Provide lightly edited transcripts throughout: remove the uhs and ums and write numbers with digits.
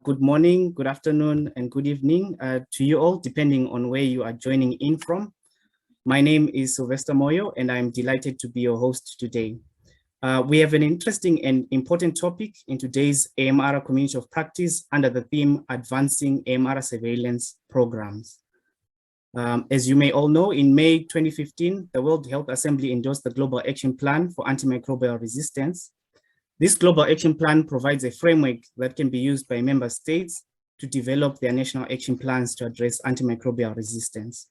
Good morning, good afternoon, and good evening to you all, depending on where you are joining in from. My name is Sylvester Moyo, and I'm delighted to be your host today. We have an interesting and important topic in today's AMR Community of Practice under the theme Advancing AMR Surveillance Programs. As you may all know, in May 2015, the World Health Assembly endorsed the Global Action Plan for Antimicrobial Resistance. This Global Action Plan provides a framework that can be used by member states to develop their national action plans to address antimicrobial resistance.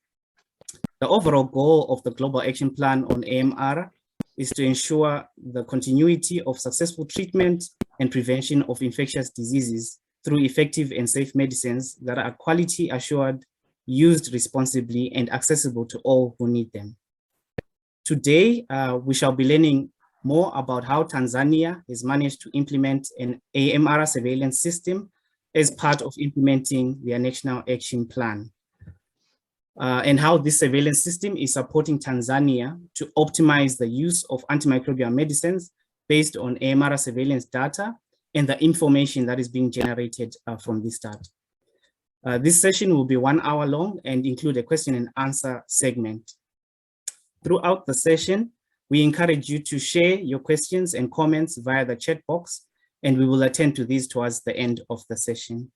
The overall goal of the Global Action Plan on AMR is to ensure the continuity of successful treatment and prevention of infectious diseases through effective and safe medicines that are quality assured, used responsibly, and accessible to all who need them. Today, we shall be learning more about how Tanzania has managed to implement an AMR surveillance system as part of implementing their National Action Plan, and how this surveillance system is supporting Tanzania to optimize the use of antimicrobial medicines based on AMR surveillance data and the information that is being generated from this data. This session will be 1 hour long and include a question and answer segment. Throughout the session, we encourage you to share your questions and comments via the chat box, and we will attend to these towards the end of the session.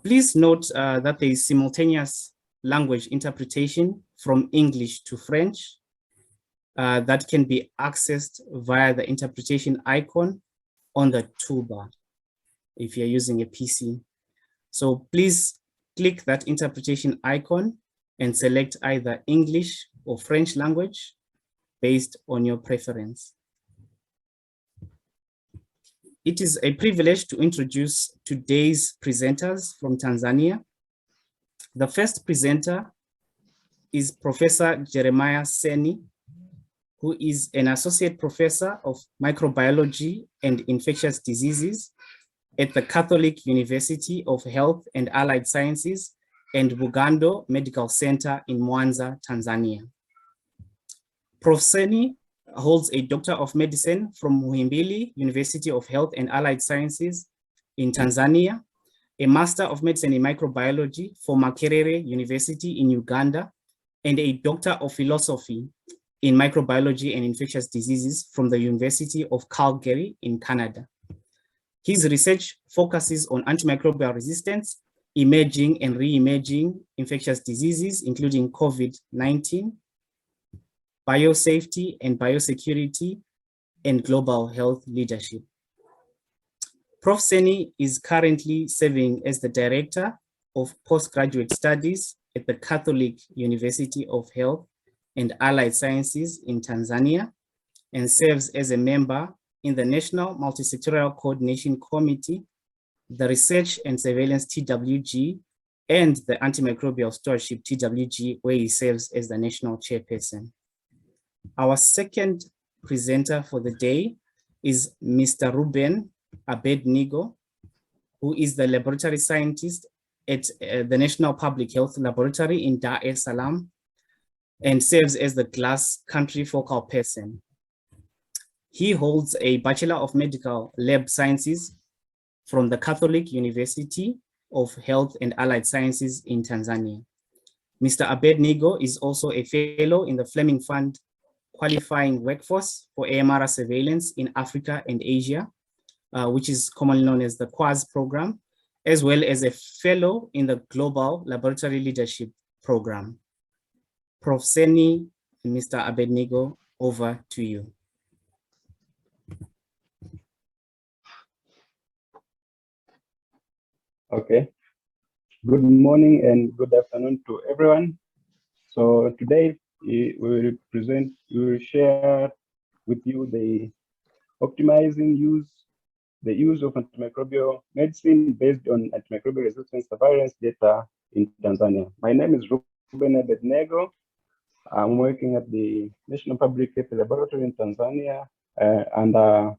Please note that there is simultaneous language interpretation from English to French that can be accessed via the interpretation icon on the toolbar if you're using a PC. So please click that interpretation icon and select either English or French language based on your preference. It is a privilege to introduce today's presenters from Tanzania. The first presenter is Professor Jeremiah Seni, who is an Associate Professor of Microbiology and Infectious Diseases at the Catholic University of Health and Allied Sciences and Bugando Medical Center in Mwanza, Tanzania. Prof. Seni holds a Doctor of Medicine from Muhimbili University of Health and Allied Sciences in Tanzania, a Master of Medicine in Microbiology from Makerere University in Uganda, and a Doctor of Philosophy in Microbiology and Infectious Diseases from the University of Calgary in Canada. His research focuses on antimicrobial resistance, emerging and re-emerging infectious diseases, including COVID-19, biosafety and biosecurity, and global health leadership. Prof. Seni is currently serving as the Director of Postgraduate Studies at the Catholic University of Health and Allied Sciences in Tanzania, and serves as a member in the National Multisectorial Coordination Committee, the Research and Surveillance TWG, and the Antimicrobial Stewardship TWG, where he serves as the National Chairperson. Our second presenter for the day is Mr. Reuben Abednego, who is the laboratory scientist at the National Public Health Laboratory in Dar es Salaam and serves as the GLASS country focal person. He holds a Bachelor of Medical Lab Sciences from the Catholic University of Health and Allied Sciences in Tanzania. Mr. Abednego is also a fellow in the Fleming Fund Qualifying Workforce for AMR Surveillance in Africa and Asia, which is commonly known as the QUAS program, as well as a fellow in the Global Laboratory Leadership Program. Prof. Seni and Mr. Abednego, over to you. Okay. Good morning and good afternoon to everyone. So today we will share with you the optimizing the use of antimicrobial medicine based on antimicrobial resistance surveillance data in Tanzania. My name is Reuben Abednego. I'm working at the National Public Health Laboratory in Tanzania under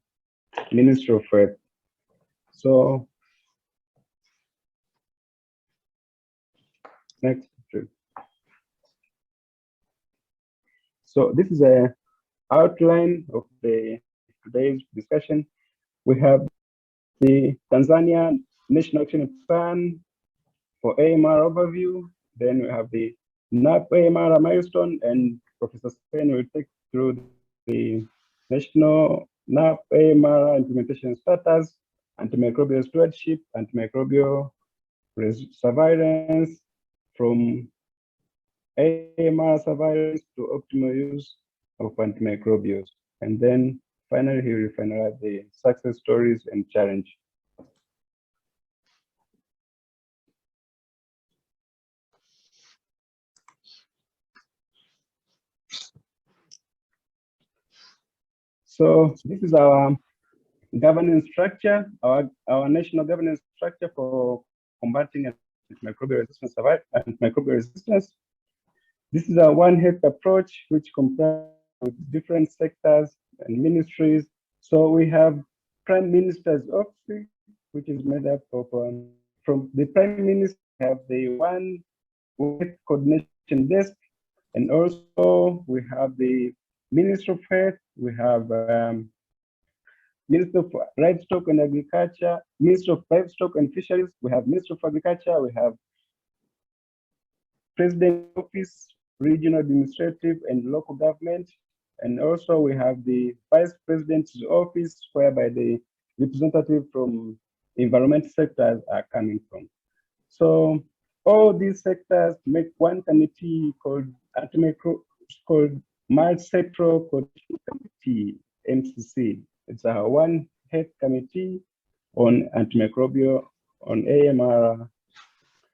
Ministry of Health. So next. So this is an outline of today's discussion. We have the Tanzania National Action Plan for AMR overview. Then we have the NAP AMR milestone, and Professor Seni will take through the national NAP AMR implementation status, antimicrobial stewardship, antimicrobial surveillance, from AMR surveillance to optimal use of antimicrobials. And then finally, he will finalize the success stories and challenge. So this is our governance structure, our national governance structure for combating antimicrobial resistance, antimicrobial resistance. This is a One Health approach, which comprises with different sectors and ministries. So we have Prime Minister's office, which is made up of, from the Prime Minister, we have the One Health Coordination Desk, and also we have the Ministry of Health, we have Minister of Livestock and Agriculture, Minister of Livestock and Fisheries, we have Minister of Agriculture, we have President's Office, Regional Administrative and Local Government, and also we have the Vice President's Office, whereby the representative from environment sectors are coming from. So all these sectors make one committee called Multi-Sectoral Coordination Committee, MCC. It's a One Health Committee on antimicrobial, on AMR.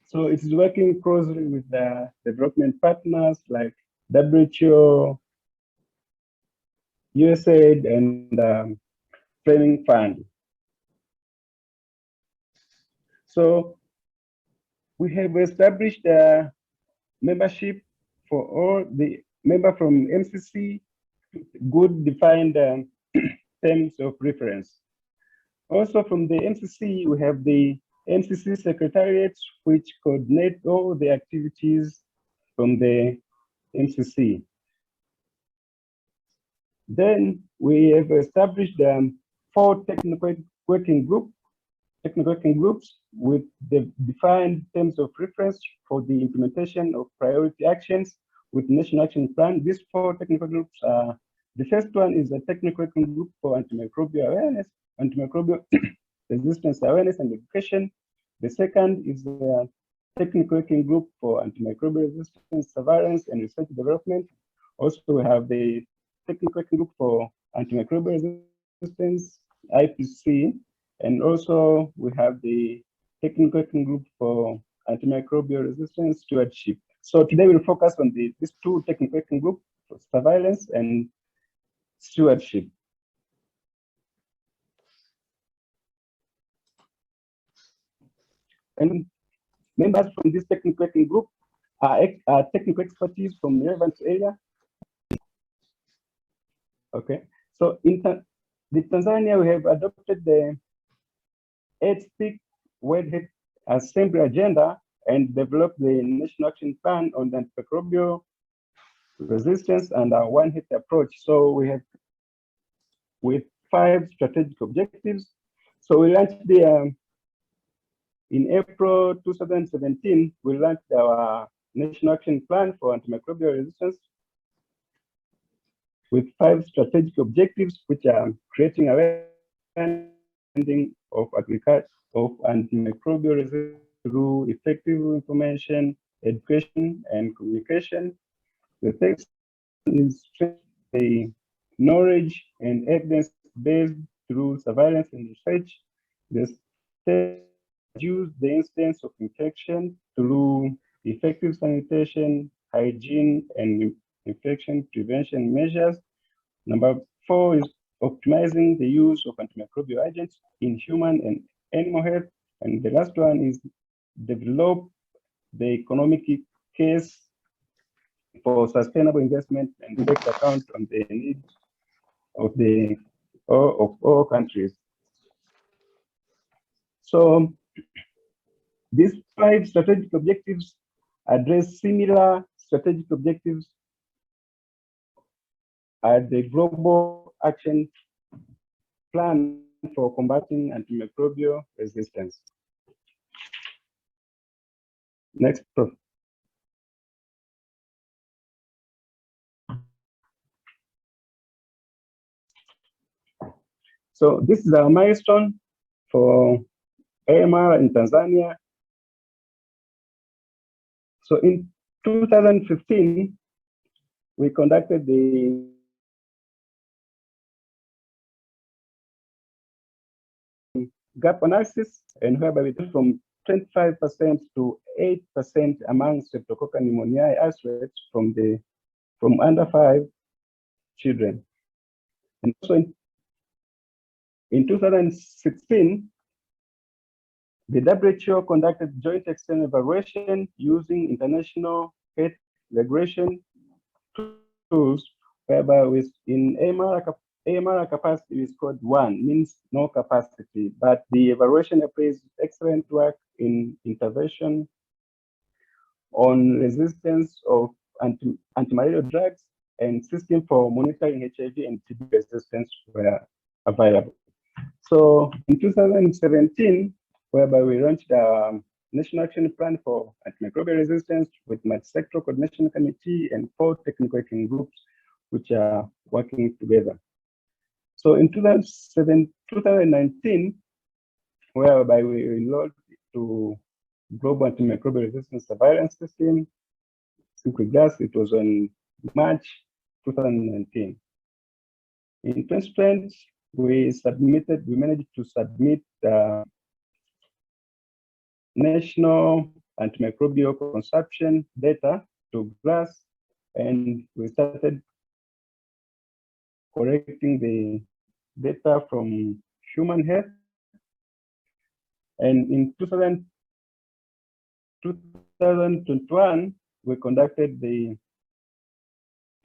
So it is working closely with the development partners like WHO, USAID, and Framing Fund. So we have established a membership for all the members from MCC, good defined terms of reference. Also from the MCC, we have the MCC Secretariat, which coordinate all the activities from the MCC. Then we have established 4 technical working groups with the defined terms of reference for the implementation of priority actions with National Action Plan. These 4 technical groups are, the first one is a technical working group for antimicrobial awareness, antimicrobial resistance awareness and education. The second is the technical working group for antimicrobial resistance surveillance and research development. Also, we have the technical working group for antimicrobial resistance, IPC, and also we have the technical working group for antimicrobial resistance stewardship. So today we'll focus on these 2 technical working groups for surveillance and stewardship. And members from this technical working group are technical expertise from relevant area. Okay, so in Tanzania, we have adopted the 8th World Health Assembly agenda and developed the National Action Plan on the antimicrobial resistance and our One Health approach. So we have with 5 strategic objectives. So we launched the in April 2017, we launched our National Action Plan for antimicrobial resistance with 5 strategic objectives, which are creating awareness of agriculture of antimicrobial resistance through effective information, education, and communication. The text is the knowledge and evidence based through surveillance and research. The reduce the incidence of infection through effective sanitation, hygiene, and infection prevention measures. Number 4 is optimizing the use of antimicrobial agents in human and animal health. And the last one is develop the economic case for sustainable investment and take account on the needs of all countries. So these 5 strategic objectives address similar strategic objectives at the Global Action Plan for Combating Antimicrobial Resistance. Next, Prof. So this is our milestone for AMR in Tanzania. So in 2015, we conducted the gap analysis, and whereby we went from 25% to 8% among Streptococcus pneumoniae isolates from under 5 children. And also in 2016, the WHO conducted joint external evaluation using international health regulation tools, whereby in AMR capacity is called 1, means no capacity, but the evaluation appraised excellent work in intervention on resistance of antimalarial drugs, and system for monitoring HIV and TB resistance were available. So in 2017, whereby we launched a National Action Plan for Antimicrobial Resistance with multi-sectoral coordination committee and 4 technical working groups which are working together. So in 2019, whereby we enrolled to Global Antimicrobial Resistance Surveillance System, simply GAS, it was on March 2019. In 2020, we managed to submit the national antimicrobial consumption data to GLAS, and we started collecting the data from human health. And in 2021, we conducted the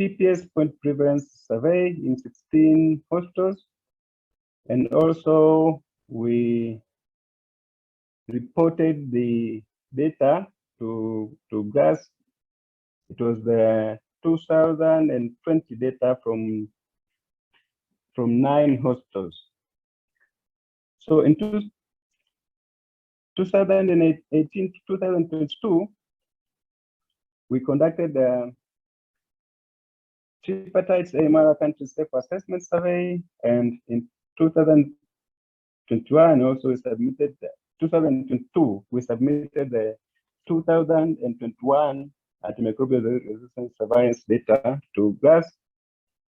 PPS point prevalence survey in 16 hospitals, and also we reported the data to GAS. It was the 2020 data from 9 hospitals. So in 2018 to 2022, we conducted the tripartite AMR country safe assessment survey, and in 2021 also we submitted 2022 we submitted the 2021 antimicrobial resistance surveillance data to GLAS,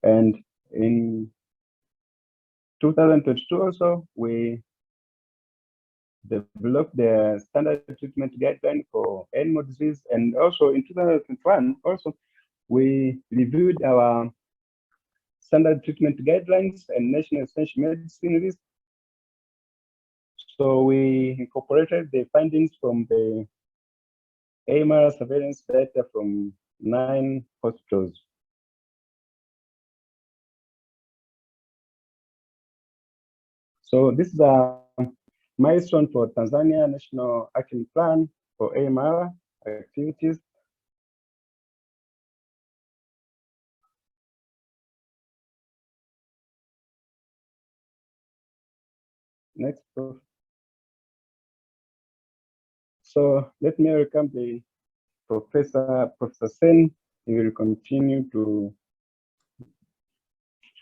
and in 2022 also we developed the standard treatment guideline for animal disease, and also in 2021 also we reviewed our standard treatment guidelines and national essential medicine list. So we incorporated the findings from the AMR surveillance data from 9 hospitals. So this is a milestone for Tanzania National Action Plan for AMR activities. Next, Prof. So let me welcome the Professor Seni. He will continue to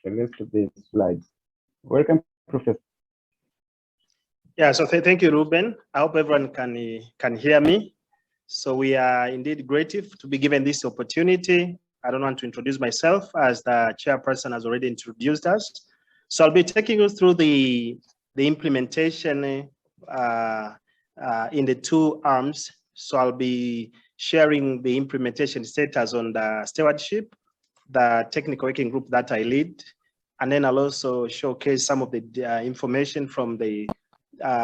the rest of the slides. Welcome, Professor. Yeah, so thank you, Reuben. I hope everyone can hear me. So we are indeed grateful to be given this opportunity. I don't want to introduce myself, as the chairperson has already introduced us. So I'll be taking you through the implementation in the 2 arms. So I'll be sharing the implementation status on the stewardship, the technical working group that I lead, and then I'll also showcase some of the information from the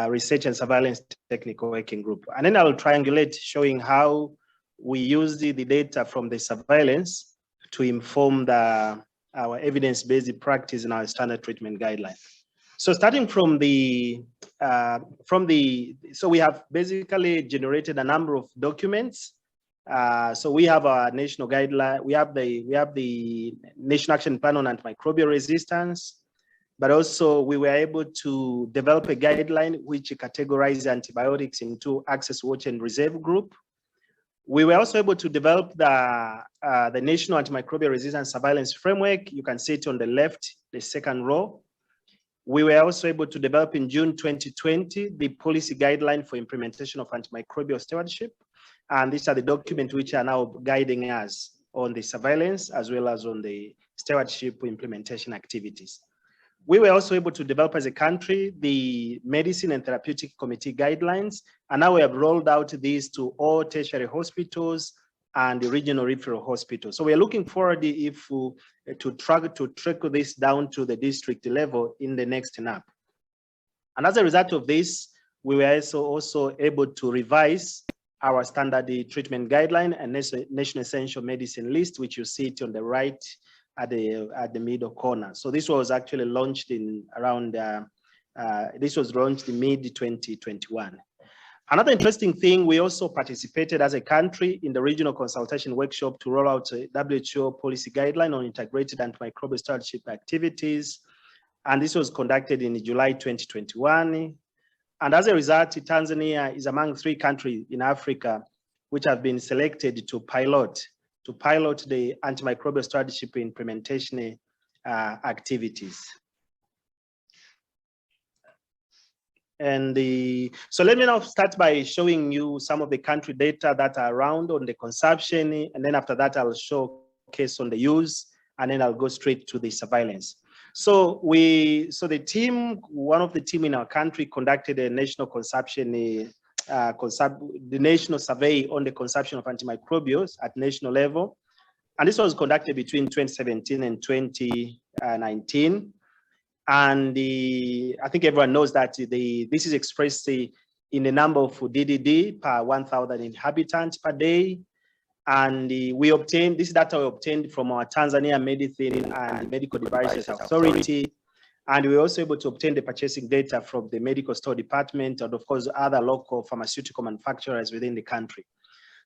research and surveillance technical working group. And then I'll triangulate, showing how we use the data from the surveillance to inform our evidence-based practice and our standard treatment guideline. So starting from so we have basically generated a number of documents. So we have our national guideline, we have the National Action Plan on Antimicrobial Resistance, but also we were able to develop a guideline which categorizes antibiotics into access, watch, and reserve group. We were also able to develop the National Antimicrobial Resistance Surveillance Framework. You can see it on the left, the second row. We were also able to develop in June 2020 the policy guideline for implementation of antimicrobial stewardship. And these are the documents which are now guiding us on the surveillance as well as on the stewardship implementation activities. We were also able to develop as a country the Medicine and Therapeutic Committee guidelines, and now we have rolled out these to all tertiary hospitals and the regional referral hospitals. So we are looking forward to trickle this down to the district level in the next NAP. And as a result of this, we were also able to revise our standard treatment guideline and national essential medicine list, which you see it on the right at the middle corner. So this was actually launched in around, this was launched in mid-2021. Another interesting thing, we also participated as a country in the regional consultation workshop to roll out a WHO policy guideline on integrated antimicrobial stewardship activities. And this was conducted in July 2021. And as a result, Tanzania is among 3 countries in Africa which have been selected to pilot the antimicrobial stewardship implementation activities. And so let me now start by showing you some of the country data that are around on the consumption, and then after that I'll showcase on the use, and then I'll go straight to the surveillance. So the team, one of the team in our country conducted a national consumption, the national survey on the consumption of antimicrobials at national level. And this was conducted between 2017 and 2019. And I think everyone knows that this is expressed in the number of DDD per 1,000 inhabitants per day. And we obtained, this data we obtained from our Tanzania Medicine and Medical Devices Authority. And we were also able to obtain the purchasing data from the medical store department and of course other local pharmaceutical manufacturers within the country.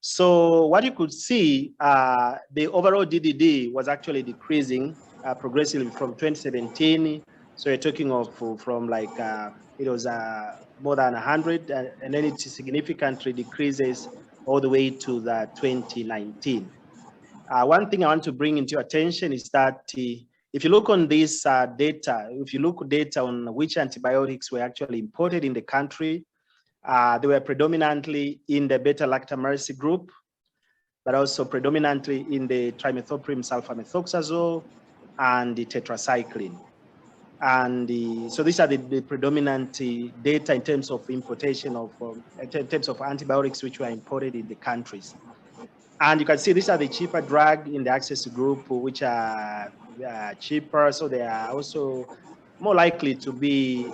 So what you could see, the overall DDD was actually decreasing progressively from 2017. So you're talking of from like, it was more than 100, and then it significantly decreases all the way to the 2019. One thing I want to bring into your attention is that if you look on this data, if you look at data on which antibiotics were actually imported in the country, they were predominantly in the beta-lactam group, but also predominantly in the trimethoprim sulfamethoxazole and the tetracycline. And so these are the predominant data in terms of importation of, in terms of antibiotics which were imported in the countries. And you can see these are the cheaper drug in the access group, which are cheaper, so they are also more likely to be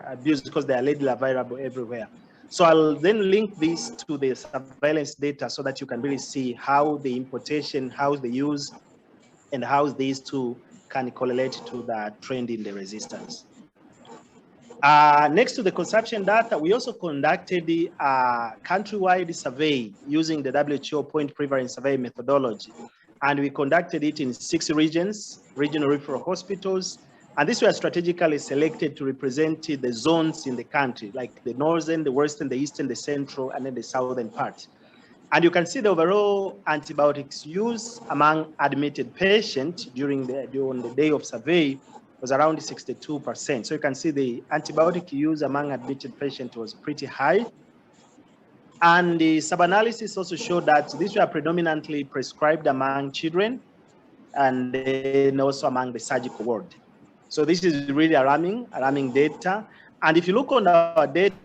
abused because they are readily available everywhere. So I'll then link this to the surveillance data so that you can really see how the importation, how the use, and how these two can correlate to the trend in the resistance. Next to the consumption data, we also conducted the countrywide survey using the WHO point prevalence survey methodology. And we conducted it in 6 regions, regional referral hospitals. And these were strategically selected to represent the zones in the country, like the northern, the western, the eastern, the central, and then the southern part. And you can see the overall antibiotics use among admitted patients during the day of survey was around 62%. So you can see the antibiotic use among admitted patients was pretty high. And the sub-analysis also showed that these were predominantly prescribed among children and then also among the surgical ward. So this is really alarming data. And if you look on our data,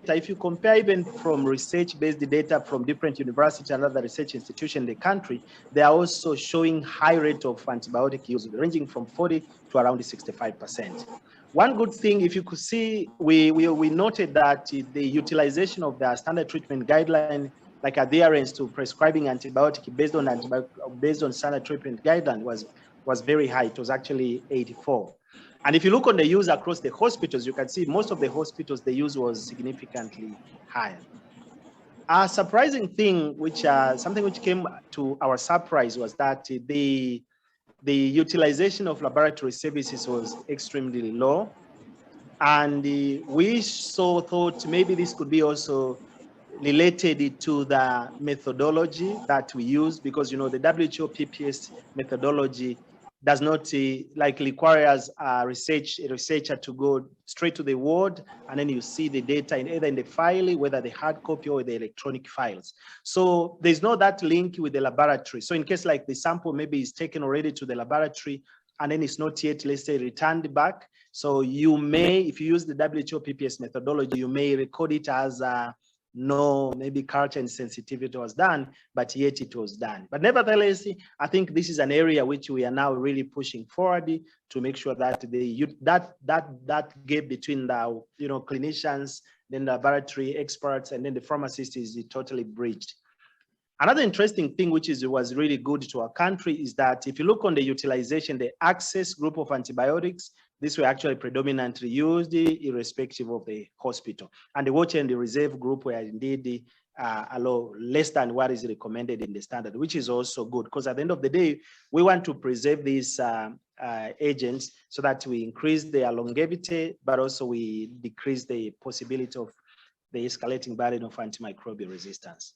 if you compare even from research-based data from different universities and other research institutions in the country, they are also showing high rate of antibiotic use, ranging from 40 to around 65%. One good thing, if you could see, we noted that the utilization of the standard treatment guideline, like adherence to prescribing antibiotic based on standard treatment guideline was very high. It was actually 84. And if you look on the use across the hospitals, you can see most of the hospitals, the use was significantly higher. A surprising thing, something which came to our surprise, was that the utilization of laboratory services was extremely low. And we thought maybe this could be also related to the methodology that we use, because, you know, the WHO PPS methodology does not like requires a researcher to go straight to the ward, and then you see the data in either in the file, whether the hard copy or the electronic files. So there's no that link with the laboratory. So in case like the sample maybe is taken already to the laboratory and then it's not yet, let's say, returned back. So you may, if you use the WHO PPS methodology, you may record it as no, maybe culture and sensitivity was done, but yet it was done. But nevertheless, I think this is an area which we are now really pushing forward to make sure that that gap between the, you know, clinicians, then the laboratory experts, and then the pharmacist is totally bridged. Another interesting thing which was really good to our country is that if you look on the utilization, the access group of antibiotics, these were actually predominantly used irrespective of the hospital. And the watch and the reserve group were indeed less than what is recommended in the standard, which is also good, because at the end of the day, we want to preserve these agents so that we increase their longevity, but also we decrease the possibility of the escalating burden of antimicrobial resistance.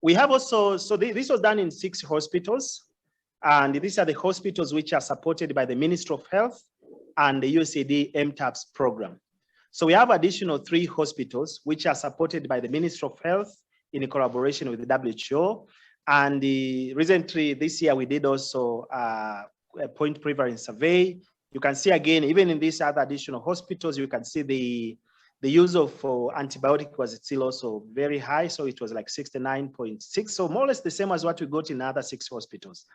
We have also, so this was done in 6 hospitals. And these are the hospitals which are supported by the Ministry of Health and the USAID MTAPS program. So we have additional 3 hospitals which are supported by the Ministry of Health in collaboration with the WHO. And recently this year we did also a point prevalence survey. You can see again, even in these other additional hospitals, you can see the use of antibiotic was still also very high. So it was like 69.6. So more or less the same as what we got in other 6 hospitals.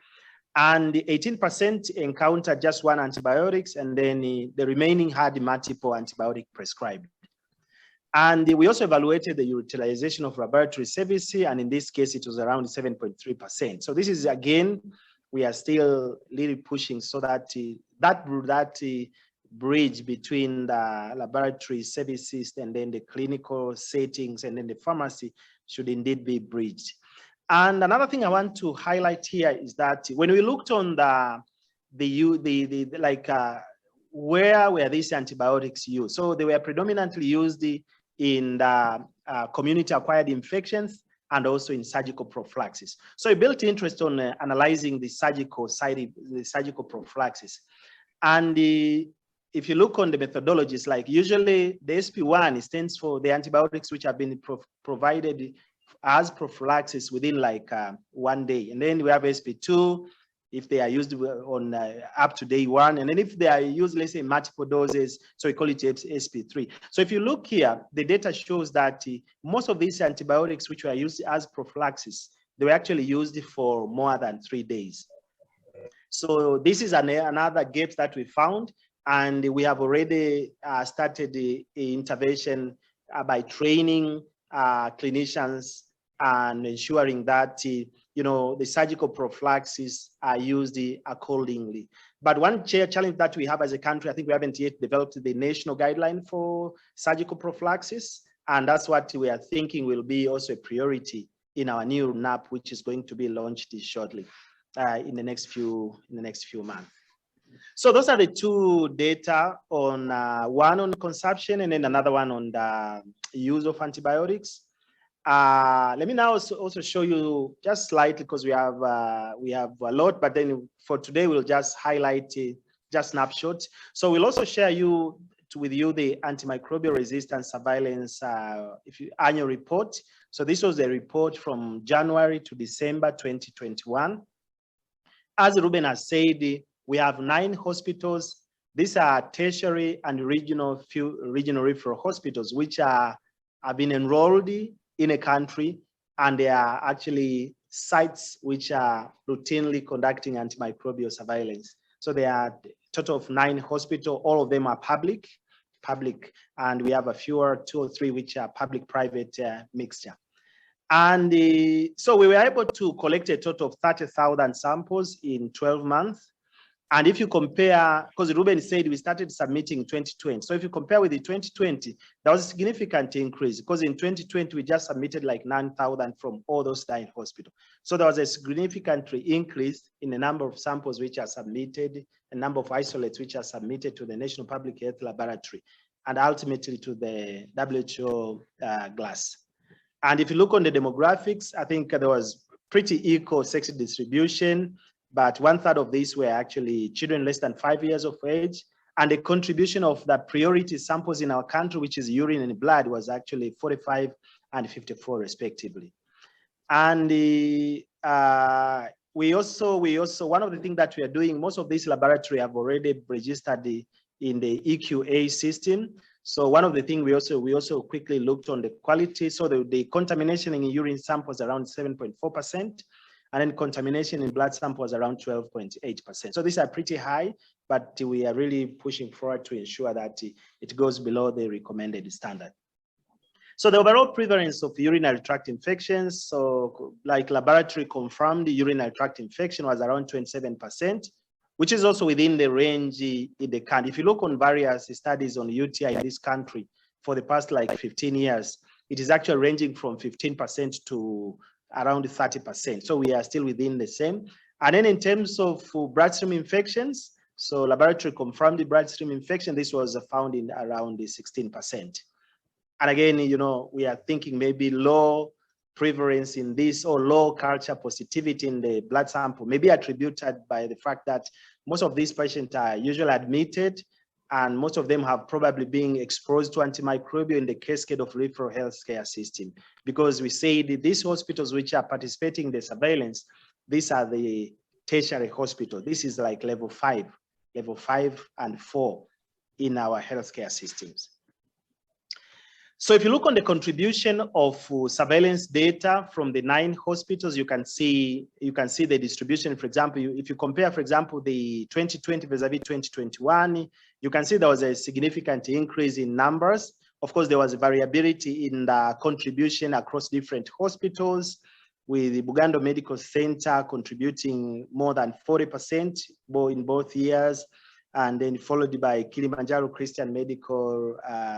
And 18% encountered just 1 antibiotics, and then the remaining had multiple antibiotic prescribed. And we also evaluated the utilization of laboratory service, and in this case, it was around 7.3%. So this is, again, we are still really pushing so that that bridge between the laboratory services and then the clinical settings and then the pharmacy should indeed be bridged. And another thing I want to highlight here is that when we looked on where were these antibiotics used? So they were predominantly used in the community-acquired infections and also in surgical prophylaxis. So I built interest on analyzing the surgical side, the surgical prophylaxis. And if you look on the methodologies, like usually the SP1 stands for the antibiotics which have been provided as prophylaxis within like 1 day. And then we have SP2, if they are used on up to day 1. And then if they are used, let's say, multiple doses, so we call it SP3. So if you look here, the data shows that most of these antibiotics which were used as prophylaxis, they were actually used for more than 3 days. So this is another gap that we found. And we have already started the intervention by training clinicians and ensuring that you know, the surgical prophylaxis are used accordingly. But one challenge that we have as a country, I think we haven't yet developed the national guideline for surgical prophylaxis, and that's what we are thinking will be also a priority in our new NAP, which is going to be launched shortly in the next few months. So those are the 2 data on one on consumption and then another one on the use of antibiotics. Let me now also show you just slightly, because we have a lot, but then for today we'll just highlight just snapshots. So we'll also share with you the antimicrobial resistance surveillance annual report. So this was a report from January to December 2021. As Reuben has said, we have 9 hospitals. These are tertiary and regional referral hospitals, which have been enrolled in a country, and they are actually sites which are routinely conducting antimicrobial surveillance. So there are a total of 9 hospitals. All of them are public, and we have a few, 2 or 3 which are public-private mixture. And so we were able to collect a total of 30,000 samples in 12 months. And if you compare, because Reuben said we started submitting in 2020. So if you compare with the 2020, there was a significant increase, because in 2020, we just submitted like 9,000 from all those 9 hospitals. So there was a significant increase in the number of samples which are submitted, the number of isolates which are submitted to the National Public Health Laboratory and ultimately to the WHO glass. And if you look on the demographics, I think there was pretty equal sex distribution, but 1/3 of these were actually children less than 5 years of age. And the contribution of the priority samples in our country, which is urine and blood, was actually 45 and 54 respectively. And we also, one of the things that we are doing, most of these laboratories have already registered in the EQA system. So one of the things we also quickly looked on the quality. So the contamination in urine samples around 7.4%, and then contamination in blood samples around 12.8%. So these are pretty high, but we are really pushing forward to ensure that it goes below the recommended standard. So the overall prevalence of urinary tract infections, so like laboratory confirmed urinary tract infection was around 27%, which is also within the range in the country. If you look on various studies on UTI in this country for the past like 15 years, it is actually ranging from 15% to around 30%. So we are still within the same. And then in terms of bloodstream infections, so laboratory confirmed bloodstream infection, this was found in around the 16%. And again, you know, we are thinking maybe low prevalence in this or low culture positivity in the blood sample, maybe attributed by the fact that most of these patients are usually admitted, and most of them have probably been exposed to antimicrobial in the cascade of referral healthcare system. Because we say that these hospitals which are participating in the surveillance, these are the tertiary hospital. This is like level 5 and 4 in our healthcare systems. So if you look on the contribution of surveillance data from the 9 hospitals, you can see the distribution. For example, if you compare, for example, the 2020 vis-a-vis 2021, you can see there was a significant increase in numbers. Of course, there was variability in the contribution across different hospitals, with the Bugando Medical Center contributing more than 40% in both years, and then followed by Kilimanjaro Christian Medical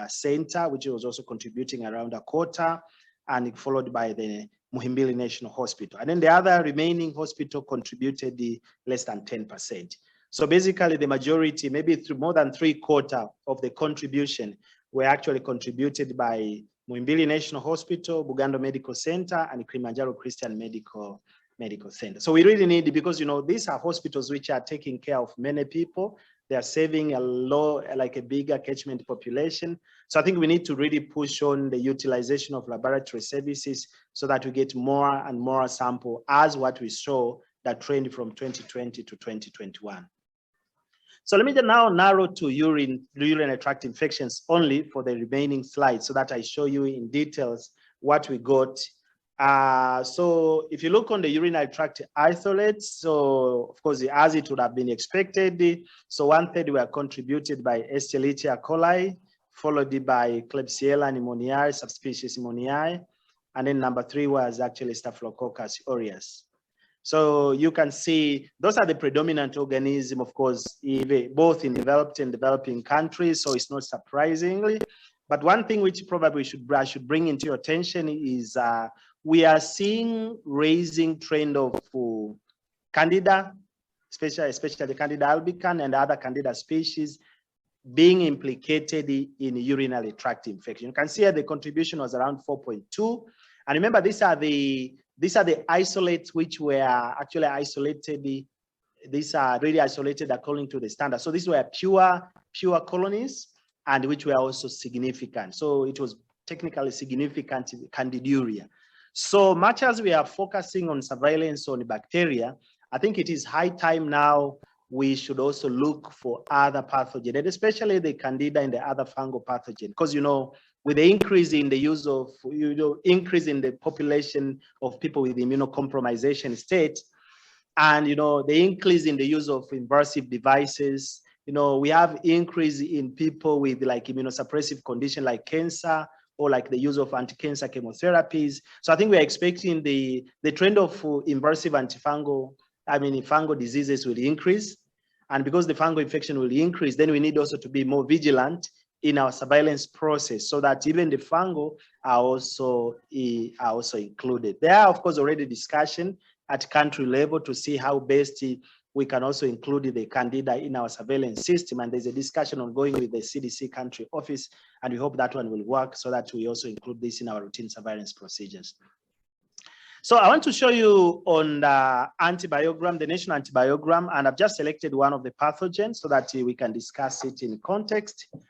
Center, which was also contributing around 1/4, and followed by the Muhimbili National Hospital. And then the other remaining hospital contributed less than 10%. So basically the majority, maybe through more than 3/4 of the contribution were actually contributed by Muhimbili National Hospital, Bugando Medical Center, and Kilimanjaro Christian Medical Center. So we really need, because, you know, these are hospitals which are taking care of many people. They are saving a bigger catchment population. So I think we need to really push on the utilization of laboratory services so that we get more and more sample, as what we saw that trend from 2020 to 2021. So let me now narrow to urinary tract infections only for the remaining slides, so that I show you in details what we got. So if you look on the urinary tract isolates, so of course, as it would have been expected, so 1/3 were contributed by Escherichia coli, followed by Klebsiella pneumoniae, subspecies pneumoniae, and then number 3 was actually Staphylococcus aureus. So you can see those are the predominant organisms, of course, both in developed and developing countries, so it's not surprisingly. But one thing which probably I should bring into your attention is we are seeing raising trend of Candida, especially Candida albicans and other Candida species being implicated in urinary tract infection. You can see here the contribution was around 4.2. And remember, these are the isolates which were actually isolated. These are really isolated according to the standard. So these were pure colonies, and which were also significant. So it was technically significant candiduria. So much as we are focusing on surveillance on bacteria, I think it is high time now we should also look for other pathogens, and especially the candida and the other fungal pathogen, because, you know, with the increase in the use of, increase in the population of people with immunocompromisation state, and, you know, the increase in the use of invasive devices, you know, we have increase in people with like immunosuppressive condition like cancer, or like the use of anti-cancer chemotherapies. So I think we're expecting the trend of invasive fungal diseases will increase. And because the fungal infection will increase, then we need also to be more vigilant in our surveillance process, so that even the fungal are also included. There are, of course, already discussion at country level to see how best we can also include the candida in our surveillance system. And there's a discussion ongoing with the CDC country office, and we hope that one will work so that we also include this in our routine surveillance procedures. So I want to show you on the antibiogram, the national antibiogram, and I've just selected one of the pathogens so that we can discuss it in context. So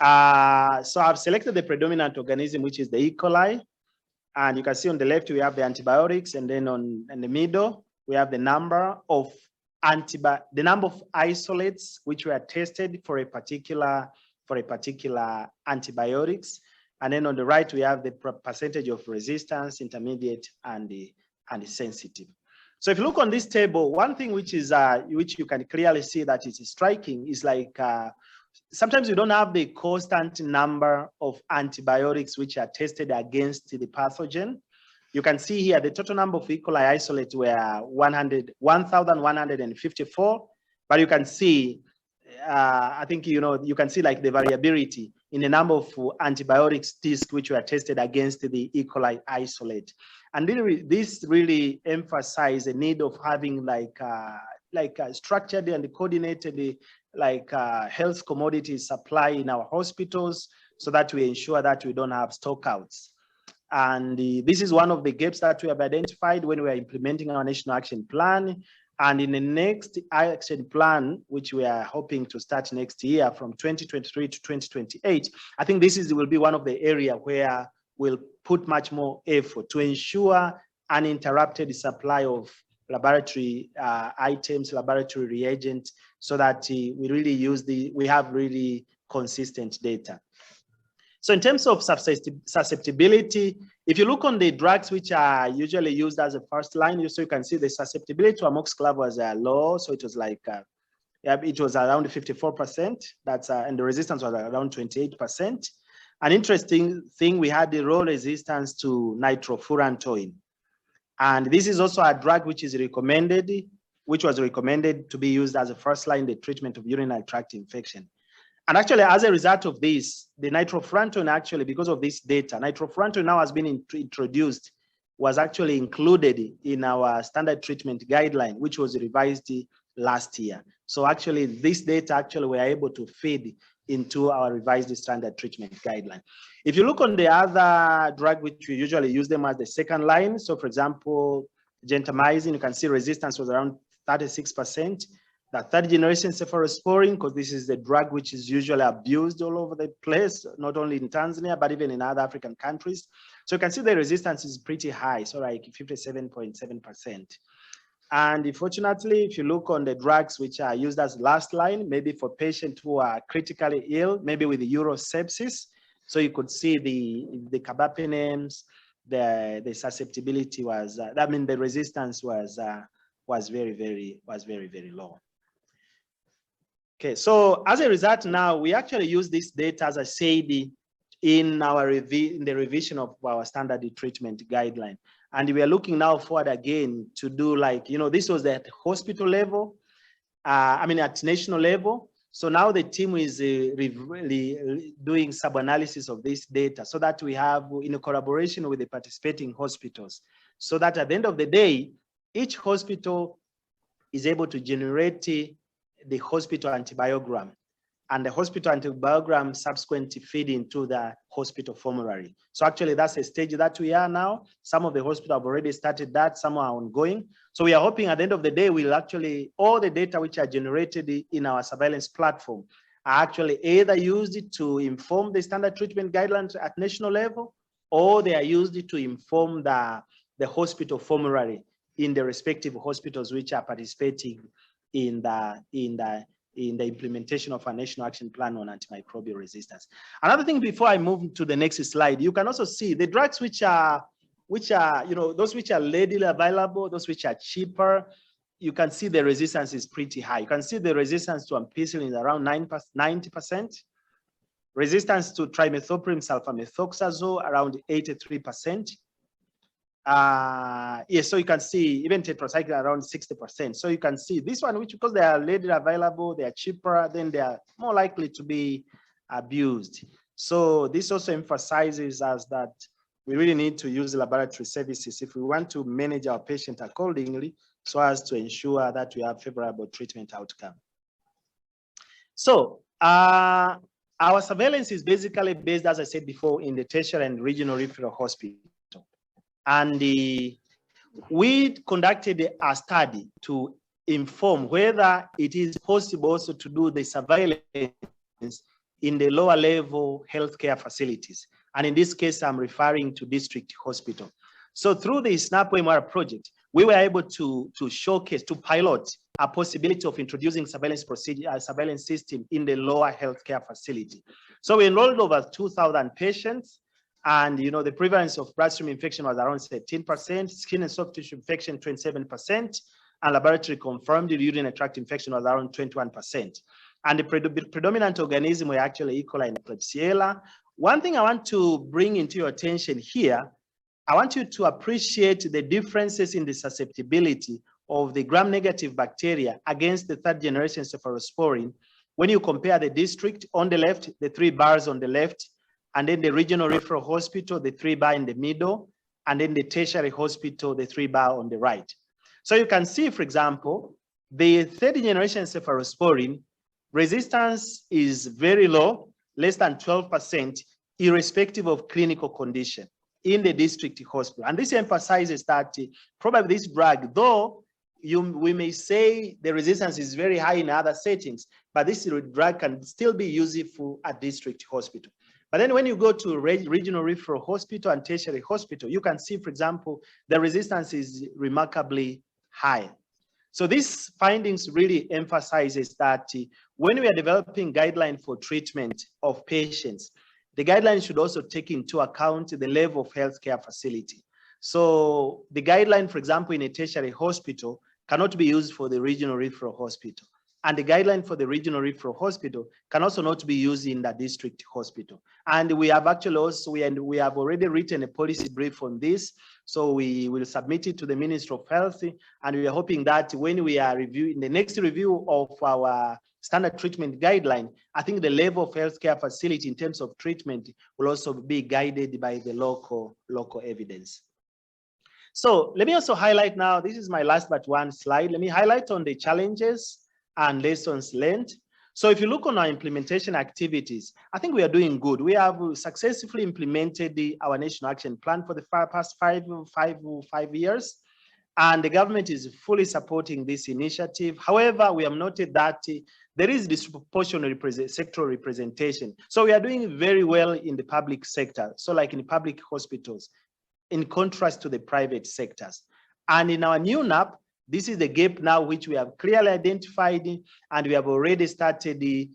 I've selected the predominant organism, which is the E. coli. And you can see on the left, we have the antibiotics, and then in the middle, we have the number of isolates which were tested for a particular antibiotics. And then on the right, we have the percentage of resistance, intermediate, and the sensitive. So if you look on this table, one thing which is which you can clearly see that is striking is like sometimes you don't have the constant number of antibiotics which are tested against the pathogen. You can see here the total number of E. coli isolates were 1,154, but you can see, I think, you can see like the variability in the number of antibiotics discs which were tested against the E. coli isolate. And this really emphasizes the need of having like a structured and coordinated health commodity supply in our hospitals so that we ensure that we don't have stockouts. And this is one of the gaps that we have identified when we are implementing our national action plan. And in the next action plan, which we are hoping to start next year from 2023 to 2028, I think this will be one of the areas where we'll put much more effort to ensure uninterrupted supply of laboratory items, laboratory reagents, so that we really we have really consistent data. So in terms of susceptibility, if you look on the drugs which are usually used as a first line, so you can see the susceptibility to amoxiclav was low, so it was like it was around 54%. That's and the resistance was around 28%. An interesting thing, we had the low resistance to nitrofurantoin, and this is also a drug which is recommended, which was recommended to be used as a first line in the treatment of urinary tract infection. And actually, as a result of this, the nitrofurantoin, actually, because of this data, nitrofurantoin now has been introduced, was actually included in our standard treatment guideline, which was revised last year. So actually, this data actually were able to feed into our revised standard treatment guideline. If you look on the other drug, which we usually use them as the second line, so for example, gentamicin, you can see resistance was around 36%. The third generation cephalosporin, because this is the drug which is usually abused all over the place, not only in Tanzania, but even in other African countries. So you can see the resistance is pretty high, so like 57.7%. And unfortunately, if you look on the drugs which are used as last line, maybe for patients who are critically ill, maybe with the urosepsis, so you could see the carbapenems, the susceptibility was, I mean, the resistance was very, very low. Okay, so as a result, now we actually use this data, as I said, in the revision of our standard treatment guideline. And we are looking now forward again to do like, this was at hospital level, at national level. So now the team is really doing sub-analysis of this data so that we have, in a collaboration with the participating hospitals, so that at the end of the day, each hospital is able to generate the hospital antibiogram, and the hospital antibiogram subsequently feed into the hospital formulary. So actually that's a stage that we are now. Some of the hospitals have already started that, some are ongoing. So we are hoping at the end of the day, we'll actually, all the data which are generated in our surveillance platform are actually either used to inform the standard treatment guidelines at national level, or they are used to inform the hospital formulary in the respective hospitals which are participating in the implementation of a national action plan on antimicrobial resistance. Another thing before I move to the next slide, you can also see the drugs which are those which are readily available, those which are cheaper. You can see the resistance is pretty high. You can see the resistance to ampicillin is around 90%. Resistance to trimethoprim sulfamethoxazole around 83%. Yes, so you can see even tetracycline around 60%. So you can see this one, which because they are readily available, they are cheaper, then they are more likely to be abused. So this also emphasizes us that we really need to use laboratory services if we want to manage our patient accordingly, so as to ensure that we have favorable treatment outcome. So our surveillance is basically based, as I said before, in the tertiary and regional referral hospital. And we conducted a study to inform whether it is possible also to do the surveillance in the lower level healthcare facilities. And in this case, I'm referring to district hospital. So through the SNAP AMR project, we were able to showcase, to pilot a possibility of introducing surveillance procedure, surveillance system in the lower healthcare facility. So we enrolled over 2,000 patients, and the prevalence of bloodstream infection was around 13%, skin and soft tissue infection 27%, and laboratory confirmed urinary tract infection was around 21%. And the predominant organism were actually E. coli and Klebsiella. One thing I want to bring into your attention here, I want you to appreciate the differences in the susceptibility of the gram-negative bacteria against the third-generation cephalosporin when you compare the district on the left, the 3 bars on the left, and then the regional referral hospital, the 3 bar in the middle, and then the tertiary hospital, the 3 bar on the right. So you can see, for example, the third-generation cephalosporin resistance is very low, less than 12%, irrespective of clinical condition in the district hospital. And this emphasizes that probably this drug, though we may say the resistance is very high in other settings, but this drug can still be useful at district hospital. But then when you go to regional referral hospital and tertiary hospital, you can see, for example, the resistance is remarkably high. So these findings really emphasizes that when we are developing guidelines for treatment of patients, the guidelines should also take into account the level of healthcare facility. So the guideline, for example, in a tertiary hospital cannot be used for the regional referral hospital. And the guideline for the regional referral hospital can also not be used in the district hospital. And we have actually also, we have already written a policy brief on this. So we will submit it to the Ministry of Health. And we are hoping that when we are reviewing the next review of our standard treatment guideline, I think the level of healthcare facility in terms of treatment will also be guided by the local evidence. So let me also highlight now, this is my last but one slide. Let me highlight on the challenges and lessons learned. So if you look on our implementation activities, I think we are doing good. We have successfully implemented our National Action Plan for the past five years, and the government is fully supporting this initiative. However, we have noted that there is disproportionate sectoral representation. So we are doing very well in the public sector, so like in public hospitals, in contrast to the private sectors. And in our new NAP, this is the gap now which we have clearly identified, and we have already started the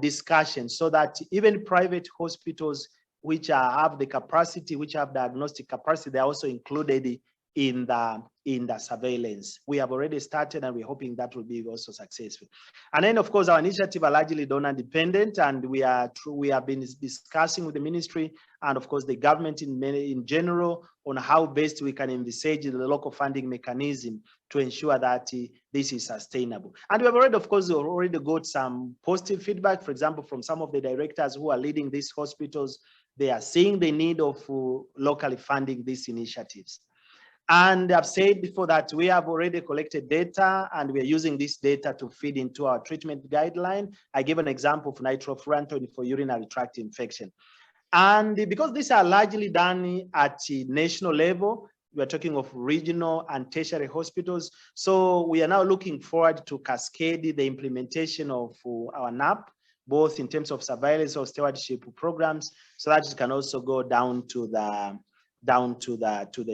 discussion so that even private hospitals which have the capacity, which have diagnostic capacity, they are also included in the surveillance. We have already started, and we're hoping that will be also successful. And then, of course, our initiative are largely donor dependent, and we have been discussing with the ministry and, of course, the government in general on how best we can envisage the local funding mechanism to ensure that this is sustainable. And we have already, of course, already got some positive feedback, for example, from some of the directors who are leading these hospitals. They are seeing the need of locally funding these initiatives. And I've said before that we have already collected data, and we're using this data to feed into our treatment guideline. I gave an example of nitrofurantoin for urinary tract infection. And because these are largely done at national level, we are talking of regional and tertiary hospitals. So we are now looking forward to cascade the implementation of our NAP, both in terms of surveillance or stewardship programs, so that it can also go down to the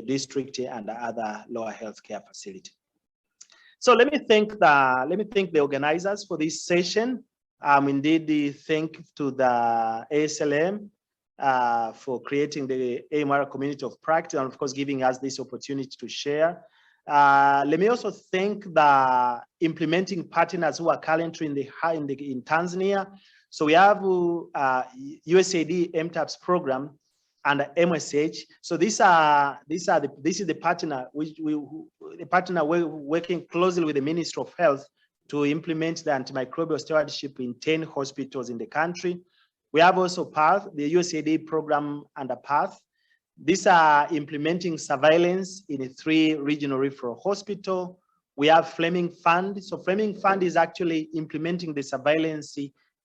district and the other lower healthcare facility. So let me thank the organizers for this session. Indeed, thank to the ASLM for creating the AMR community of practice, and of course giving us this opportunity to share. Let me also thank the implementing partners who are currently in Tanzania. So we have USAID MTAPS program and MSH. So this is the partner we're working closely with the Ministry of Health to implement the antimicrobial stewardship in 10 hospitals in the country. We have also PATH, the USAID program under PATH. These are implementing surveillance in 3 regional referral hospitals. We have Fleming Fund. So Fleming Fund is actually implementing the surveillance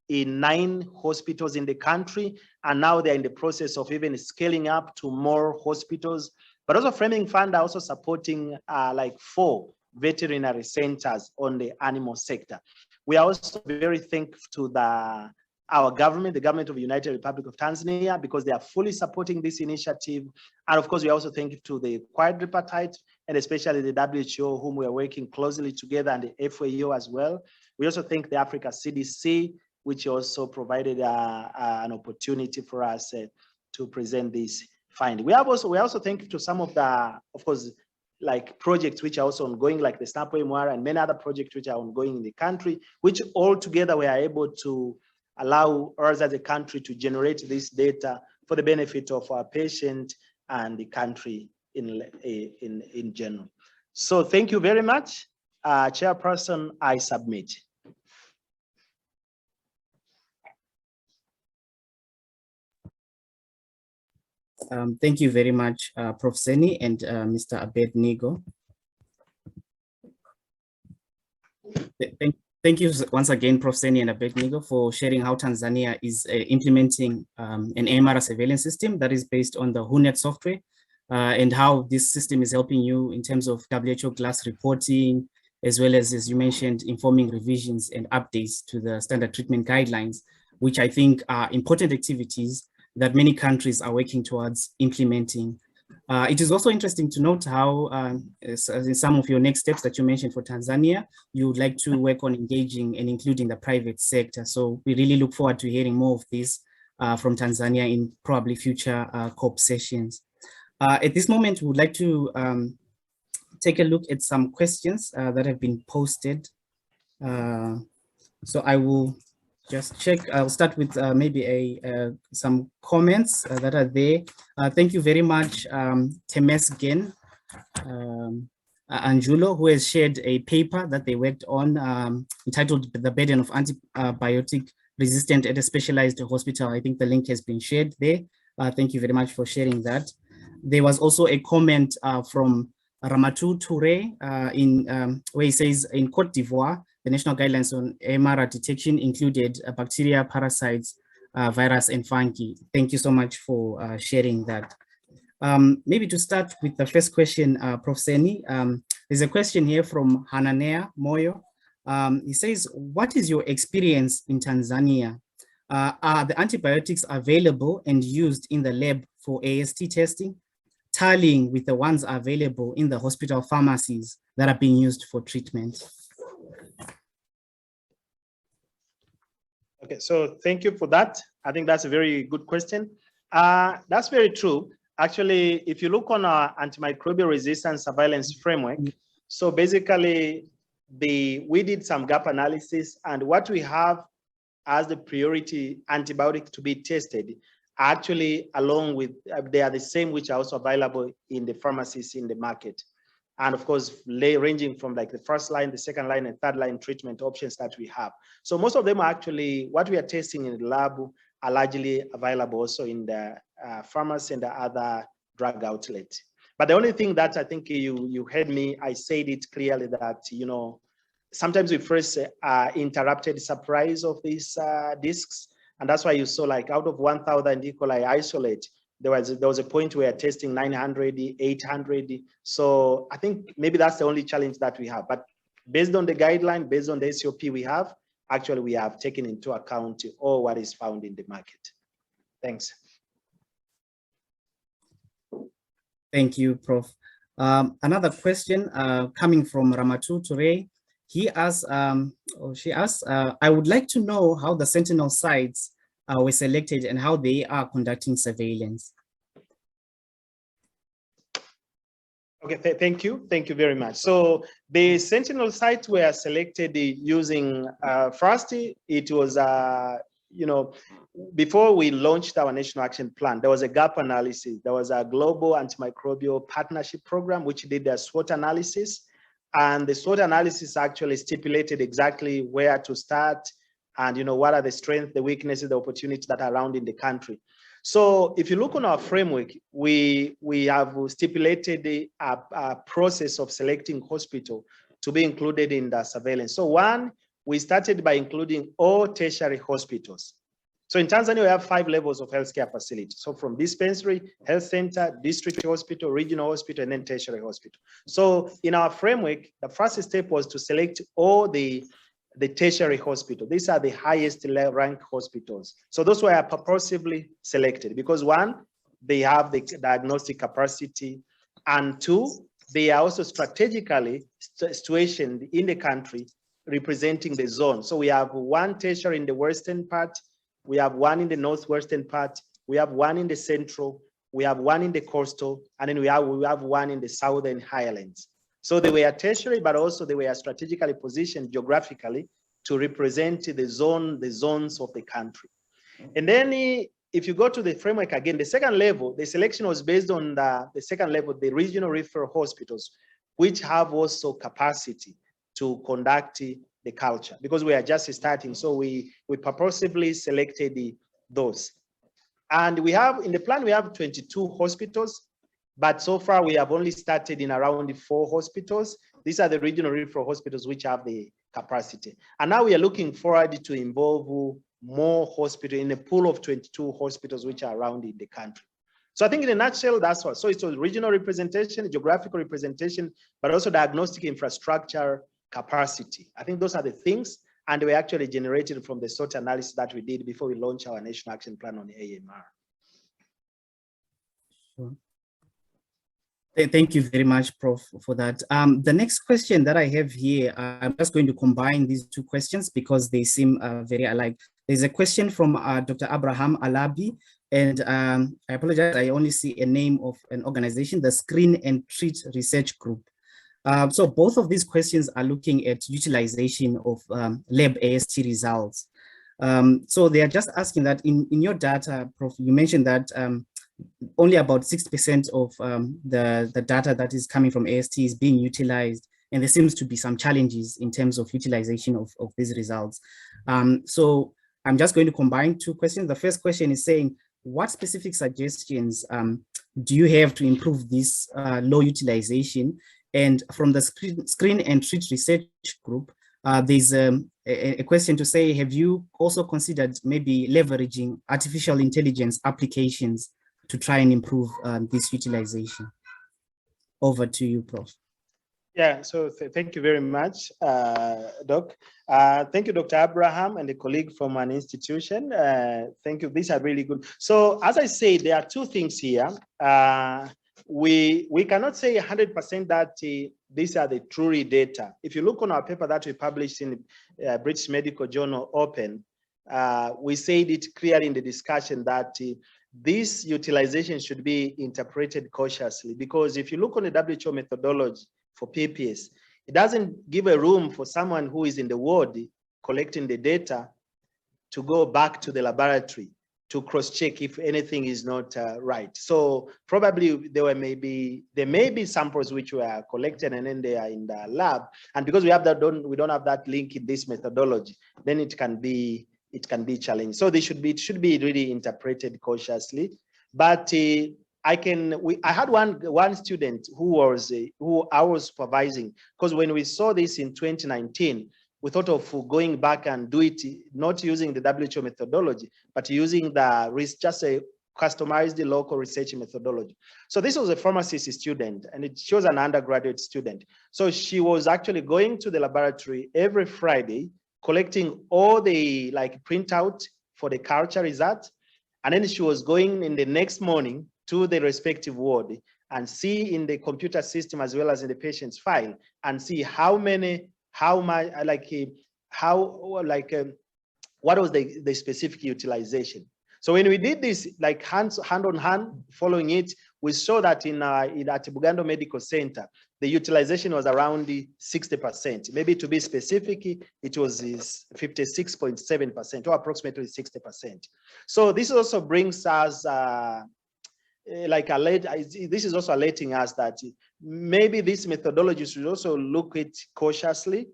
in 9 hospitals in the country. And now they're in the process of even scaling up to more hospitals. But also Fleming Fund are also supporting like 4 veterinary centers on the animal sector. We are also very thankful to our government, the government of the United Republic of Tanzania, because they are fully supporting this initiative. And of course, we also thank to the quadripartite and especially the WHO, whom we are working closely together, and the FAO as well. We also thank the Africa CDC, which also provided an opportunity for us to present this finding. We are also thankful to some of the, of course, like projects which are also ongoing, like the SNAP AMR and many other projects which are ongoing in the country, which all together we are able to allow us as a country to generate this data for the benefit of our patient and the country in general. So thank you very much. Chairperson, I submit. Thank you very much, Prof. Seni and Mr. Abednego. Thank you once again, Prof. Seni and Abednego, for sharing how Tanzania is implementing an AMR surveillance system that is based on the HUNET software, and how this system is helping you in terms of WHO GLASS reporting, as well as you mentioned, informing revisions and updates to the standard treatment guidelines, which I think are important activities that many countries are working towards implementing. It is also interesting to note how in some of your next steps that you mentioned for Tanzania, you would like to work on engaging and including the private sector. So we really look forward to hearing more of this from Tanzania in probably future CoP sessions. At this moment, we would like to take a look at some questions that have been posted. So I will just check. I'll start with maybe some comments that are there. Thank you very much, Temesgen Anjulo, who has shared a paper that they worked on entitled "The Burden of Antibiotic Resistant at a Specialized Hospital." I think the link has been shared there. Thank you very much for sharing that. There was also a comment from Ramatu Toure where he says, in Cote d'Ivoire, the national guidelines on AMR detection included bacteria, parasites, virus, and fungi. Thank you so much for sharing that. Maybe to start with the first question, Prof. Seni, there's a question here from Hananea Moyo. He says, what is your experience in Tanzania? Are the antibiotics available and used in the lab for AST testing, tallying with the ones available in the hospital pharmacies that are being used for treatment? Okay, so thank you for that. I think that's a very good question. That's very true. Actually, if you look on our antimicrobial resistance surveillance framework, so basically we did some gap analysis, and what we have as the priority antibiotic to be tested actually along with, they are the same which are also available in the pharmacies in the market. And of course, ranging from like the first line, the second line, and third line treatment options that we have. So most of them are actually, what we are testing in the lab are largely available also in the pharmacy and the other drug outlets. But the only thing that I think you heard me, I said it clearly that, you know, sometimes we first interrupted surprise of these discs. And that's why you saw like out of 1,000 E. coli isolate, there was a point where testing 900, 800. So I think maybe that's the only challenge that we have. But based on the guideline, based on the SOP we have, actually we have taken into account all what is found in the market. Thanks. Thank you, Prof. Another question coming from Ramatu Toure. He asks, or she asks, I would like to know how the Sentinel sites were selected and how they are conducting surveillance. Okay, thank you very much. So the Sentinel sites were selected using, first, it was, you know, before we launched our National Action Plan, there was a gap analysis. There was a global antimicrobial partnership program, which did a SWOT analysis. And the SWOT analysis actually stipulated exactly where to start and, you know, what are the strengths, the weaknesses, the opportunities that are around in the country. So if you look on our framework, we have stipulated a process of selecting hospital to be included in the surveillance. So one, we started by including all tertiary hospitals. So in Tanzania, we have 5 levels of healthcare facility. So from dispensary, health center, district hospital, regional hospital, and then tertiary hospital. So in our framework, the first step was to select all the tertiary hospital. These are the highest ranked hospitals. So those were purposely selected because one, they have the diagnostic capacity, and two, they are also strategically situated in the country representing the zone. So we have one tertiary in the western part, we have one in the northwestern part, we have one in the central, we have one in the coastal, and then we have one in the southern highlands. So they were tertiary, but also they were strategically positioned geographically to represent the zones of the country. And then if you go to the framework again, the second level, the selection was based on the second level, the regional referral hospitals, which have also capacity to conduct the culture, because we are just starting. So we purposefully selected those. And we have, in the plan, we have 22 hospitals, but so far we have only started in around 4 hospitals. These are the regional referral hospitals which have the capacity. And now we are looking forward to involve more hospitals in a pool of 22 hospitals which are around in the country. So I think in a nutshell, that's what. So it's a regional representation, geographical representation, but also diagnostic infrastructure capacity. I think those are the things, and they were actually generated from the SWOT analysis that we did before we launched our National Action Plan on AMR. Sure. Thank you very much, Prof, for that. The next question that I have here, I'm just going to combine these 2 questions because they seem very alike. There's a question from Dr. Abraham Alabi, and I apologize, I only see a name of an organization, the Screen and Treat Research Group. So both of these questions are looking at utilization of lab AST results. So they are just asking that in your data, Prof, you mentioned that only about 60% of the data that is coming from AST is being utilized, and there seems to be some challenges in terms of utilization of these results. So I'm just going to combine 2 questions. The first question is saying, what specific suggestions do you have to improve this low utilization? And from the Screen and Treat Research Group, there's a question to say, have you also considered maybe leveraging artificial intelligence applications to try and improve this utilization? Over to you, Prof. Yeah, so thank you very much, Doc. Thank you, Dr. Abraham and a colleague from an institution. Thank you, these are really good. So as I say, there are 2 things here. We cannot say 100% that these are the true data. If you look on our paper that we published in British Medical Journal Open, we said it clearly in the discussion that this utilization should be interpreted cautiously, because if you look on the WHO methodology for PPS, it doesn't give a room for someone who is in the ward collecting the data to go back to the laboratory to cross-check if anything is not right. So probably there may be samples which were collected and then they are in the lab, and because we don't have that link in this methodology, then it can be challenging. So it should be really interpreted cautiously. But I had one student who I was supervising, because when we saw this in 2019, we thought of going back and do it not using the WHO methodology, but using just a customized local research methodology. So this was a pharmacist student, and she was an undergraduate student. So she was actually going to the laboratory every Friday, collecting all the printout for the culture results, and then she was going in the next morning to the respective ward and see in the computer system as well as in the patient's file and see what was the specific utilization. So when we did this hand on hand following it, we saw that at Bugando Medical Center, the utilization was around 60%. Maybe to be specific, it was 56.7% or approximately 60%. So this also brings us this is also alerting us that maybe this methodology should also look at cautiously,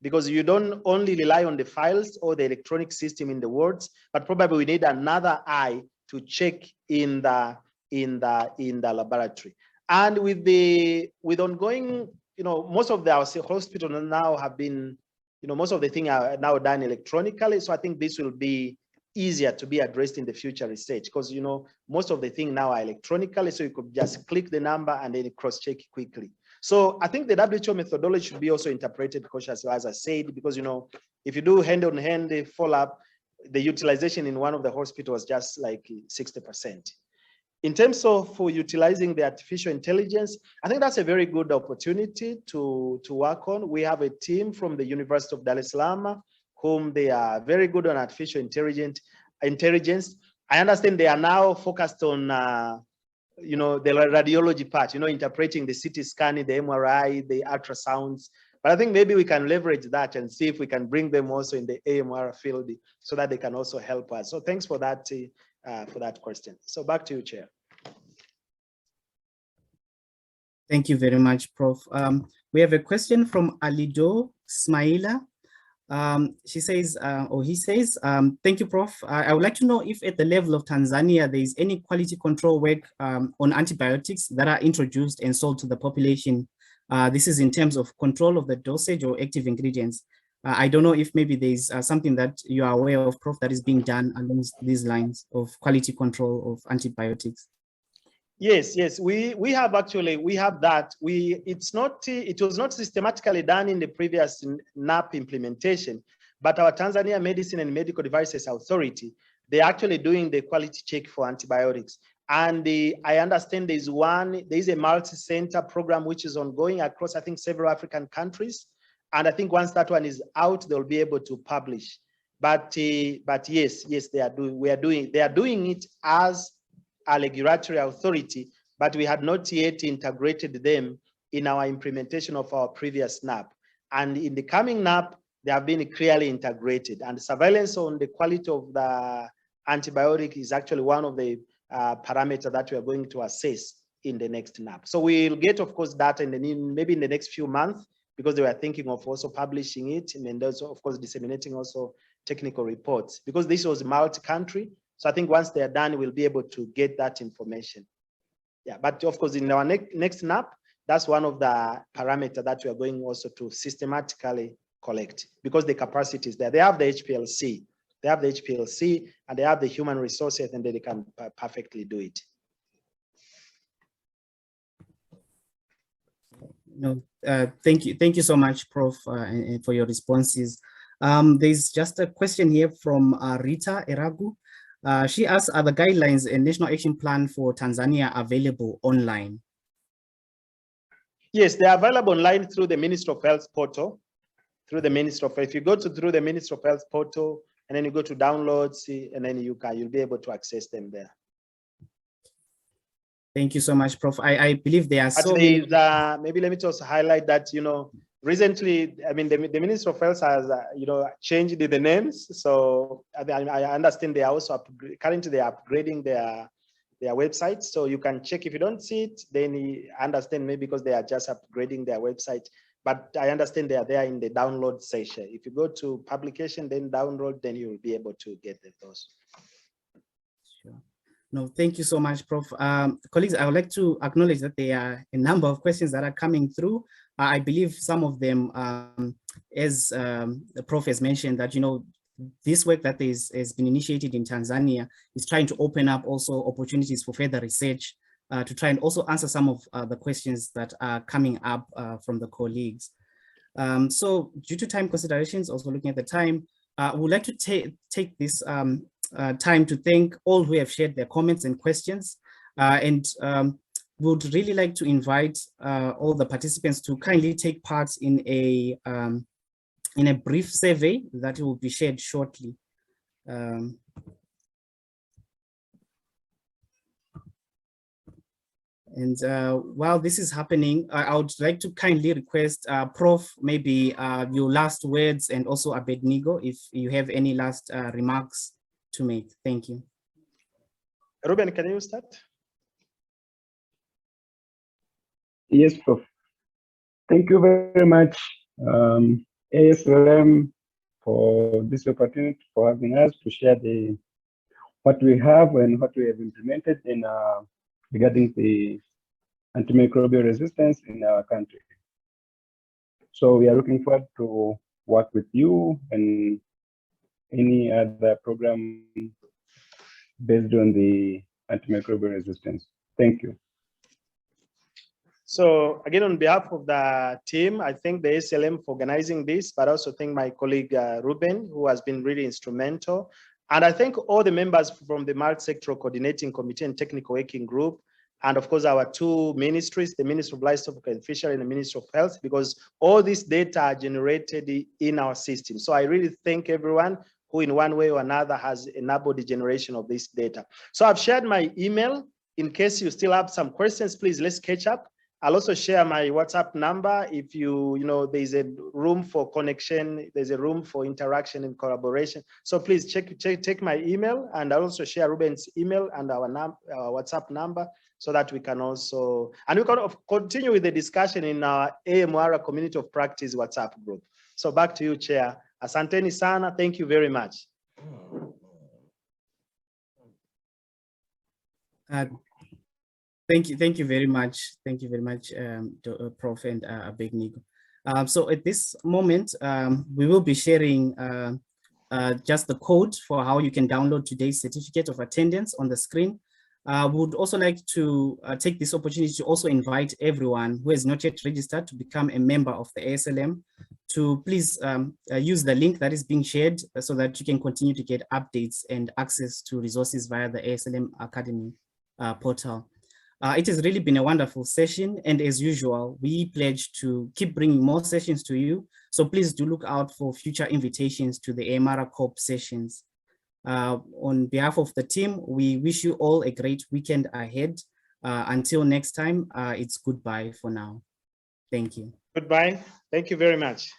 because you don't only rely on the files or the electronic system in the wards, but probably we need another eye to check in the laboratory. And with ongoing most of our hospitals now have been, most of the things are now done electronically. So I think this will be easier to be addressed in the future research, because most of the things now are electronically, so you could just click the number and then cross-check quickly. So I think the WHO methodology should be also interpreted cautiously, as I said, because if you do hand-on-hand follow-up, the utilization in one of the hospitals just like 60%. In terms of utilizing the artificial intelligence, I think that's a very good opportunity to work on. We have a team from the University of Dar es Salaam, whom they are very good on artificial intelligence. I understand they are now focused on, the radiology part, interpreting the CT scan, the MRI, the ultrasounds. But I think maybe we can leverage that and see if we can bring them also in the AMR field so that they can also help us. So thanks for that question. So back to you, Chair. Thank you very much, Prof. We have a question from Alido Smaila. She says, or he says, thank you, Prof. I would like to know if at the level of Tanzania, there is any quality control work on antibiotics that are introduced and sold to the population. This is in terms of control of the dosage or active ingredients. I don't know if maybe there's something that you are aware of, Prof, that is being done along these lines of quality control of antibiotics. Yes, we have that. It was not systematically done in the previous NAP implementation, but our Tanzania Medicine and Medical Devices Authority, they're actually doing the quality check for antibiotics. And I understand there is a multi-center program which is ongoing across, I think, several African countries. And I think once that one is out, they'll be able to publish. But yes, they are doing it as a regulatory authority, but we had not yet integrated them in our implementation of our previous NAP. And in the coming NAP, they have been clearly integrated. And surveillance on the quality of the antibiotic is actually one of the parameters that we are going to assess in the next NAP. So we'll get, of course, data maybe in the next few months, because they were thinking of also publishing it, and then also, of course, disseminating also technical reports, because this was multi-country. So I think once they are done, we'll be able to get that information. Yeah, but of course, in our next NAP, that's one of the parameters that we are going also to systematically collect, because the capacity is there. They have the HPLC, and they have the human resources, and they can perfectly do it. No, thank you so much, Prof, for your responses. There's just a question here from Rita Eragu. She asks, are the guidelines and national action plan for Tanzania available online? Yes, they are available online through the Ministry of Health portal. If you go through the Ministry of Health portal, and then you go to downloads, and then you'll be able to access them there. Thank you so much, Prof. I believe there are so many. Maybe let me just highlight that, recently, I mean, the Ministry of Health has, changed the names. So I understand they are also currently they are upgrading their website. So you can check. If you don't see it, then you understand maybe because they are just upgrading their website. But I understand they are there in the download section. If you go to publication, then download, then you will be able to get those. Sure. No, thank you so much, Prof. Colleagues, I would like to acknowledge that there are a number of questions that are coming through. I believe some of them, as the Prof has mentioned, that, this work that has been initiated in Tanzania is trying to open up also opportunities for further research to try and also answer some of the questions that are coming up from the colleagues. So due to time considerations, also looking at the time, we would like to take this time to thank all who have shared their comments and questions, and would really like to invite all the participants to kindly take part in a brief survey that will be shared shortly. And while this is happening, I would like to kindly request Prof, maybe your last words, and also Abednego, if you have any last remarks to make. Thank you. Reuben, can you start? Yes, Prof. Thank you very much, ASLM, for this opportunity, for having us to share what we have and what we have implemented in regarding the antimicrobial resistance in our country. So we are looking forward to work with you and any other program based on the antimicrobial resistance. Thank you. So again, on behalf of the team, I thank the ASLM for organizing this, but also thank my colleague Reuben, who has been really instrumental. And I thank all the members from the multi-sectoral coordinating committee and technical working group. And of course, our two ministries, the Ministry of Livestock and Fishery and the Ministry of Health, because all this data are generated in our system. So I really thank everyone who in one way or another has enabled the generation of this data. So I've shared my email. In case you still have some questions, please, let's catch up. I'll also share my WhatsApp number. If there's a room for connection, there's a room for interaction and collaboration. So please check my email, and I'll also share Reuben's email and our WhatsApp number so that we can also, and we can continue with the discussion in our AMR Community of Practice WhatsApp group. So back to you, Chair. Asanteni sana. Thank you very much. Thank you very much. Thank you very much, Prof and Abednego. So at this moment, we will be sharing just the code for how you can download today's certificate of attendance on the screen. Would also like to take this opportunity to also invite everyone who has not yet registered to become a member of the ASLM to please use the link that is being shared so that you can continue to get updates and access to resources via the ASLM Academy portal. It has really been a wonderful session, and as usual, we pledge to keep bringing more sessions to you. So please do look out for future invitations to the AMR CoP sessions. On behalf of the team, we wish you all a great weekend ahead. Until next time, it's goodbye for now. Thank you. Goodbye. Thank you very much.